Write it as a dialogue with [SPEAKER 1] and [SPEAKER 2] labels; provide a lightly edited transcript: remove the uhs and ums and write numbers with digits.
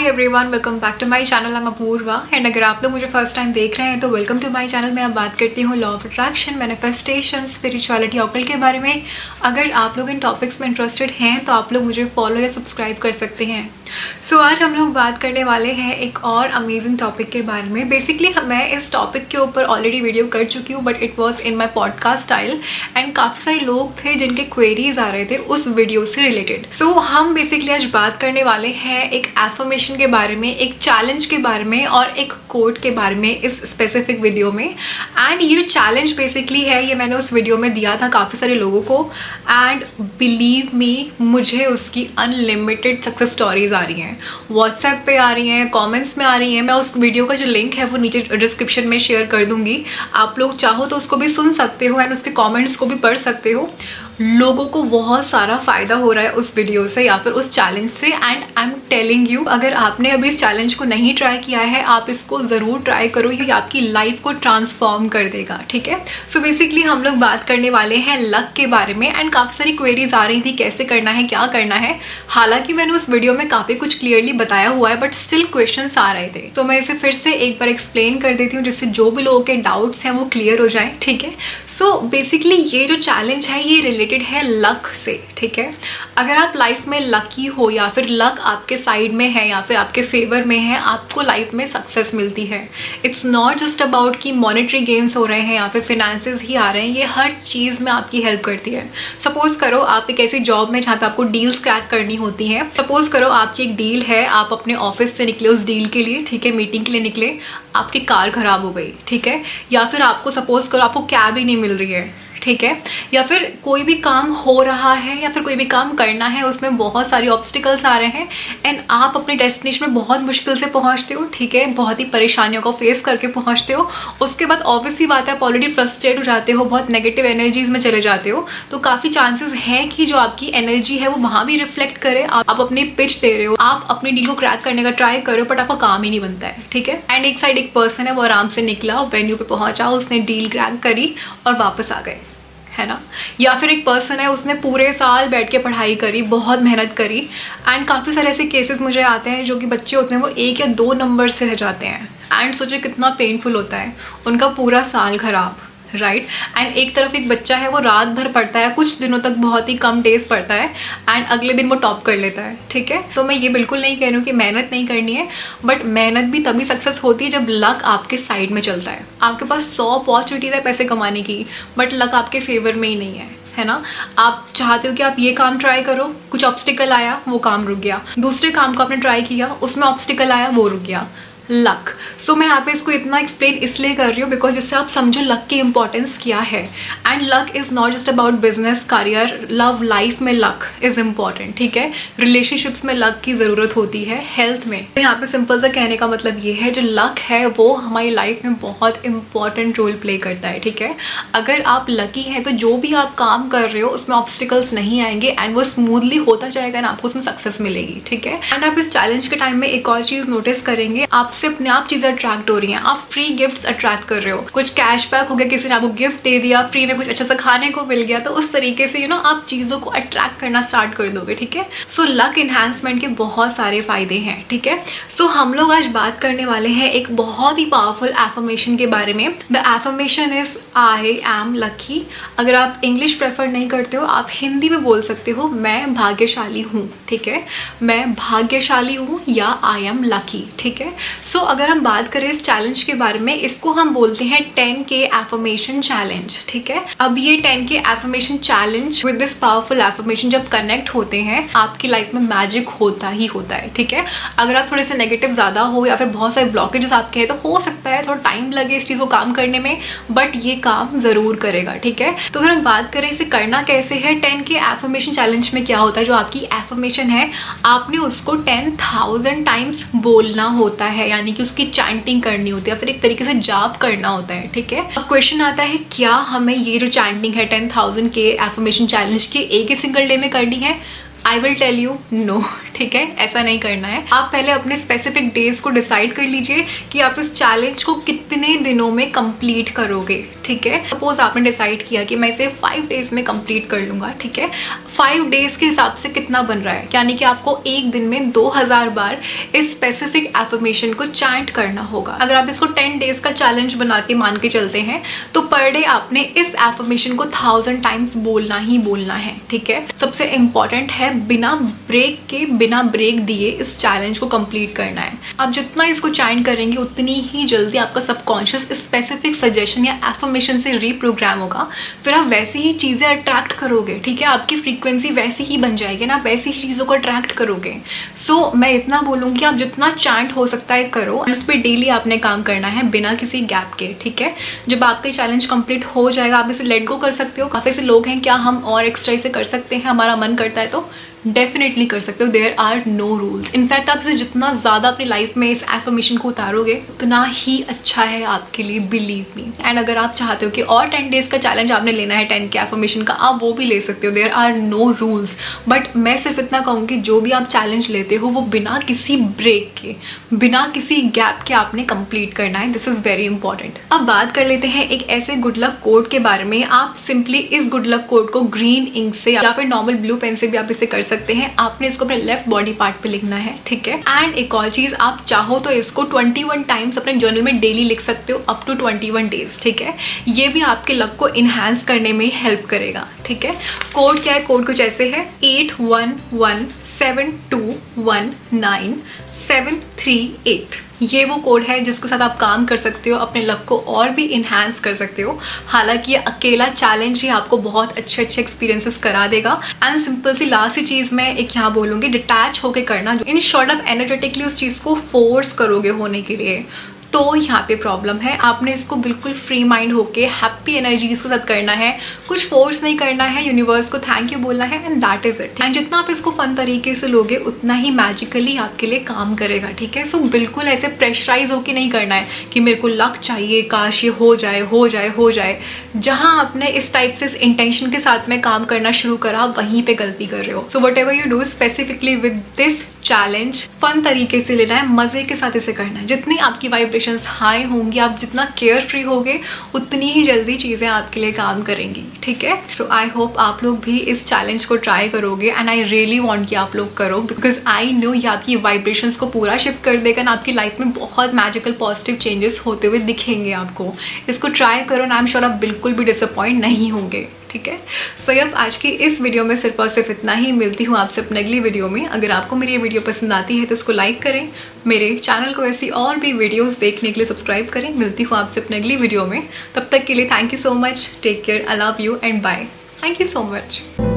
[SPEAKER 1] Everyone, welcome back to my channel. I am Apoorva and अगर आप लोग मुझे फर्स्ट टाइम देख रहे हैं तो वेलकम टू माय चैनल में अब बात करती हूँ law of attraction, manifestation, spirituality, occult के बारे में। अगर आप लोग इन टॉपिक्स में इंटरेस्टेड हैं तो आप लोग मुझे फॉलो या सब्सक्राइब कर सकते हैं। सो आज हम लोग बात करने वाले हैं एक और अमेजिंग टॉपिक के बारे में। बेसिकली मैं इस टॉपिक के ऊपर ऑलरेडी वीडियो कर चुकी हूँ, but it was in my podcast style and काफ़ी सारे लोग थे जिनके क्वेरीज आ रहे थे उस वीडियो से रिलेटेड। सो हम बेसिकली आज बात करने वाले हैं एक एफर्मेशन के बारे में, एक चैलेंज के बारे में और एक कोट के बारे में इस स्पेसिफिक वीडियो में। एंड ये जो चैलेंज बेसिकली है ये मैंने उस वीडियो में दिया था काफ़ी सारे लोगों को एंड बिलीव मी, मुझे उसकी अनलिमिटेड सक्सेस स्टोरीज आ रही हैं, व्हाट्सएप पे आ रही हैं, कमेंट्स में आ रही हैं। मैं उस वीडियो का जो लिंक है वो नीचे डिस्क्रिप्शन में शेयर कर दूंगी, आप लोग चाहो तो उसको भी सुन सकते हो एंड उसके कमेंट्स को भी पढ़ सकते हो। लोगों को बहुत सारा फ़ायदा हो रहा है उस वीडियो से या फिर उस चैलेंज से and I am telling you, अगर आपने अभी इस चैलेंज को नहीं ट्राई किया है आप इसको ज़रूर ट्राई करो, ये आपकी लाइफ को ट्रांसफॉर्म कर देगा। ठीक है, सो बेसिकली हम लोग बात करने वाले हैं लक के बारे में एंड काफ़ी सारी क्वेरीज आ रही थी कैसे करना है, क्या करना है। हालांकि मैंने उस वीडियो में काफ़ी कुछ क्लियरली बताया हुआ है बट स्टिल क्वेश्चन आ रहे थे, तो मैं इसे फिर से एक बार एक्सप्लेन कर देती हूँ जिससे जो भी लोगों के डाउट्स हैं वो क्लियर हो जाए। ठीक है, सो बेसिकली ये जो चैलेंज है ये रिलेटेड है लक से। ठीक है, अगर आप लाइफ में लकी हो या फिर लक आपके साइड में है या फिर आपके फेवर में है, आपको लाइफ में सक्सेस मिलती है। इट्स नॉट जस्ट अबाउट कि मॉनेटरी गेन्स हो रहे हैं या फिर फिनेंसेस ही आ रहे हैं, ये हर चीज़ में आपकी हेल्प करती है। सपोज करो आप एक ऐसी जॉब में जहाँ पे आपको डील्स क्रैक करनी होती हैं। सपोज करो आपकी एक डील है, आप अपने ऑफिस से निकले उस डील के लिए, ठीक है, मीटिंग के लिए निकले, आपकी कार खराब हो गई, ठीक है, या फिर आपको सपोज करो आपको कैब ही नहीं मिल रही है, ठीक है, या फिर कोई भी काम हो रहा है या फिर कोई भी काम करना है उसमें बहुत सारी ऑब्स्टिकल्स आ रहे हैं एंड आप अपने डेस्टिनेशन में बहुत मुश्किल से पहुंचते हो। ठीक है, बहुत ही परेशानियों को फेस करके पहुंचते हो। उसके बाद ऑब्वियसली बात है आप ऑलरेडी फ्रस्ट्रेट हो जाते हो, बहुत नेगेटिव एनर्जीज में चले जाते हो, तो काफ़ी चांसेस है कि जो आपकी एनर्जी है वो वहाँ भी रिफ्लेक्ट करे। आप अपनी पिच दे रहे हो, आप अपनी डील को क्रैक करने का ट्राई कर रहे हो बट आपका काम ही नहीं बनता है। ठीक है, एंड एक साइड एक पर्सन है वो आराम से निकला, वेन्यू पे पहुंचा, उसने डील क्रैक करी और वापस आ गए, है ना। या फिर एक पर्सन है उसने पूरे साल बैठ के पढ़ाई करी, बहुत मेहनत करी एंड काफ़ी सारे ऐसे केसेस मुझे आते हैं जो कि बच्चे होते हैं वो 1 या 2 नंबर से रह जाते हैं एंड सोचे कितना पेनफुल होता है, उनका पूरा साल खराब, राइट। एंड एक तरफ एक बच्चा है वो रात भर पढ़ता है, कुछ दिनों तक बहुत ही कम डेज पढ़ता है एंड अगले दिन वो टॉप कर लेता है। ठीक है, तो मैं ये बिल्कुल नहीं कह रही हूँ कि मेहनत नहीं करनी है, बट मेहनत भी तभी सक्सेस होती है जब लक आपके साइड में चलता है। आपके पास 100 अपॉर्चुनिटीज है पैसे कमाने की बट लक आपके फेवर में ही नहीं है ना। आप चाहते हो कि आप ये काम ट्राई करो, कुछ ऑब्स्टिकल आया, वो काम रुक गया, दूसरे काम को आपने ट्राई किया, उसमें ऑब्स्टिकल आया, वो रुक गया, लक। सो मैं यहाँ पे इसको इतना एक्सप्लेन इसलिए कर रही हूँ बिकॉज जिससे आप समझो लक की इंपॉर्टेंस क्या है। And luck is not just about business, career, love life में लक इज़ इम्पॉर्टेंट। ठीक है, रिलेशनशिप्स में लक की ज़रूरत होती है, हेल्थ में। तो यहाँ पे सिंपल सा कहने का मतलब ये है जो लक है वो हमारी लाइफ में बहुत इंपॉर्टेंट रोल प्ले करता है। ठीक है, अगर आप लकी हैं तो जो भी आप काम कर रहे हो उसमें ऑब्स्टिकल्स नहीं आएंगे एंड वो स्मूथली होता जाएगा एंड आपको उसमें सक्सेस मिलेगी। ठीक है, एंड आप इस चैलेंज के टाइम में एक और चीज़ नोटिस करेंगे, आप से अपने आप चीजें अट्रैक्ट हो रही हैं, आप फ्री गिफ्ट्स अट्रैक्ट कर रहे हो, कुछ कैशबैक हो गया, किसी ने आपको गिफ्ट दे दिया, फ्री में कुछ अच्छा सा खाने को मिल गया, तो उस तरीके से आप चीजों को अट्रैक्ट करना स्टार्ट कर दोगे। ठीक है, सो लक एनहांसमेंट के बहुत सारे फायदे हैं। ठीक है, सो हम लोग आज बात करने वाले हैं एक बहुत ही पावरफुल एफर्मेशन के बारे में। The affirmation is I am lucky. अगर आप इंग्लिश प्रेफर नहीं करते हो आप हिंदी में बोल सकते हो मैं भाग्यशाली हूँ। ठीक है, मैं भाग्यशाली हूँ या आई एम लकी। ठीक है, सो अगर हम बात करें इस चैलेंज के बारे में, इसको हम बोलते हैं 10K एफर्मेशन चैलेंज। ठीक है, अब ये 10K affirmation challenge with this powerful affirmation जब कनेक्ट होते हैं आपकी लाइफ में मैजिक होता ही होता है। ठीक है, अगर आप थोड़े से नेगेटिव ज़्यादा हो या फिर बहुत सारे ब्लॉकेजेस आपके हैं तो हो सकता है थोड़ा टाइम लगे इस चीज़ को काम करने में, बट ये काम ज़रूर करेगा। ठीक है, तो अगर हम बात करें इसे करना कैसे है, 10K एफर्मेशन चैलेंज में क्या होता है, जो आपकी एफर्मेशन है आपने उसको 10,000 टाइम्स बोलना होता है, यानी कि उसकी चैंटिंग करनी होती है, फिर एक तरीके से जाप करना होता है। ठीक है, अब क्वेश्चन आता है क्या हमें ये जो चैंटिंग है 10,000 के एफर्मेशन चैलेंज की एक ही सिंगल डे में करनी है? I will tell you no, ठीक है, ऐसा नहीं करना है। आप पहले अपने स्पेसिफिक डेज को डिसाइड कर लीजिए कि आप इस चैलेंज को कितने दिनों में कंप्लीट करोगे, ठीक है। सपोज आपने डिसाइड किया कि मैं इसे 5 डेज में कंप्लीट कर लूंगा, ठीक है। 5 डेज के हिसाब से कितना बन रहा है, यानी कि आपको एक दिन में 2000 बार इस स्पेसिफिक एफर्मेशन को चैंट करना होगा। अगर आप इसको 10 डेज का चैलेंज बना के मान के चलते हैं तो पर डे आपने इस एफर्मेशन को 1000 टाइम्स बोलना ही बोलना है, ठीक है। सबसे इंपॉर्टेंट है बिना ब्रेक के, बिना ब्रेक दिए इस चैलेंज को कंप्लीट करना है। आप जितना इसको चैंट करेंगे उतनी ही जल्दी आपका सबकॉन्शियस स्पेसिफिक सजेशन या एफर्मेशन से रीप्रोग्राम होगा, फिर आप वैसी ही चीजें अट्रैक्ट करोगे, ठीक है। आपकी फ्रीक्वेंसी वैसी ही बन जाएगी ना, वैसी ही चीजों को अट्रैक्ट करोगे। सो मैं इतना बोलूँगी आप जितना चैंट हो सकता है करो, उस पर डेली आपने काम करना है बिना किसी गैप के, ठीक है। जब आपका चैलेंज कंप्लीट हो जाएगा आप इसे लेट गो कर सकते हो। काफ़ी से लोग हैं क्या हम और एक्स्ट्रा इसे कर सकते हैं, हमारा मन करता है तो डेफिनेटली कर सकते हो। There are no rules. In fact आप इसे जितना ज़्यादा अपनी लाइफ में इस एफर्मेशन को उतारोगे उतना ही अच्छा है आपके लिए, बिलीव मी। एंड अगर आप चाहते हो कि और 10 डेज का चैलेंज आपने लेना है 10 के एफर्मेशन का, आप वो भी ले सकते हो। There are no rules. But मैं सिर्फ इतना कहूँगी जो भी आप चैलेंज लेते हो वो बिना किसी ब्रेक के, बिना किसी गैप के आपने कंप्लीट करना है। This is very important. अब बात कर लेते हैं एक ऐसे गुड लक कोड के बारे में। आप सिंपली इस गुड लक कोड को ग्रीन इंक से या फिर नॉर्मल ब्लू पेन से भी आप इसे कर सकते हैं। आपने इसको अपने लेफ्ट बॉडी पार्ट पे लिखना है, ठीक है। एंड एक और चीज, आप चाहो तो इसको 21 टाइम्स अपने जर्नल में डेली लिख सकते हो, अप टू 21 डेज, ठीक है। ये भी आपके लक को इनहांस करने में हेल्प करेगा, ठीक है। कोड क्या है? कोड कुछ ऐसे है 8117219738। ये वो कोड है जिसके साथ आप काम कर सकते हो, अपने लक को और भी इन्हांस कर सकते हो। हालांकि ये अकेला चैलेंज ही आपको बहुत अच्छे अच्छे एक्सपीरियंसेस करा देगा। एंड सिंपल सी लास्ट ही चीज़ मैं एक यहाँ बोलूँगी, डिटैच होके करना। इन शॉर्ट आप एनर्जेटिकली उस चीज़ को फोर्स करोगे होने के लिए, तो यहाँ पे प्रॉब्लम है। आपने इसको बिल्कुल फ्री माइंड होके हैप्पी एनर्जीज के साथ करना है, कुछ फोर्स नहीं करना है, यूनिवर्स को थैंक यू बोलना है, and that is it. And जितना आप इसको फन तरीके से लोगे उतना ही मैजिकली आपके लिए काम करेगा, ठीक है। सो बिल्कुल ऐसे प्रेशराइज होके नहीं करना है कि मेरे को लक चाहिए, काश ये हो जाए हो जाए हो जाए। जहाँ आपने इस टाइप से इस इंटेंशन के साथ में काम करना शुरू करा, वहीं पे गलती कर रहे हो। So whatever you do specifically with this challenge, fun तरीके से लेना है, मजे के साथ इसे करना है। जितनी आपकी वाइब्रेशंस हाई होंगी, आप जितना केयर फ्री होगे, उतनी ही जल्दी चीज़ें आपके लिए काम करेंगी, ठीक है। सो आई होप आप लोग भी इस चैलेंज को ट्राई करोगे, एंड आई रियली वांट कि आप लोग करो, बिकॉज आई नो ये आपकी वाइब्रेशंस को पूरा शिफ्ट कर देगा ना, आपकी लाइफ में बहुत मैजिकल पॉजिटिव चेंजेस होते हुए दिखेंगे आपको। इसको ट्राई करो ना, आई एम श्योर आप बिल्कुल भी डिसअपॉइंट नहीं होंगे, ठीक है। सो अब आज की इस वीडियो में सिर्फ और सिर्फ इतना ही। मिलती हूँ आपसे अपने अगली वीडियो में। अगर आपको मेरी ये वीडियो पसंद आती है तो इसको लाइक करें, मेरे चैनल को ऐसी और भी वीडियोस देखने के लिए सब्सक्राइब करें। मिलती हूँ आपसे अपने अगली वीडियो में। तब तक के लिए thank you so much, take care, I love you and bye. Thank you so much.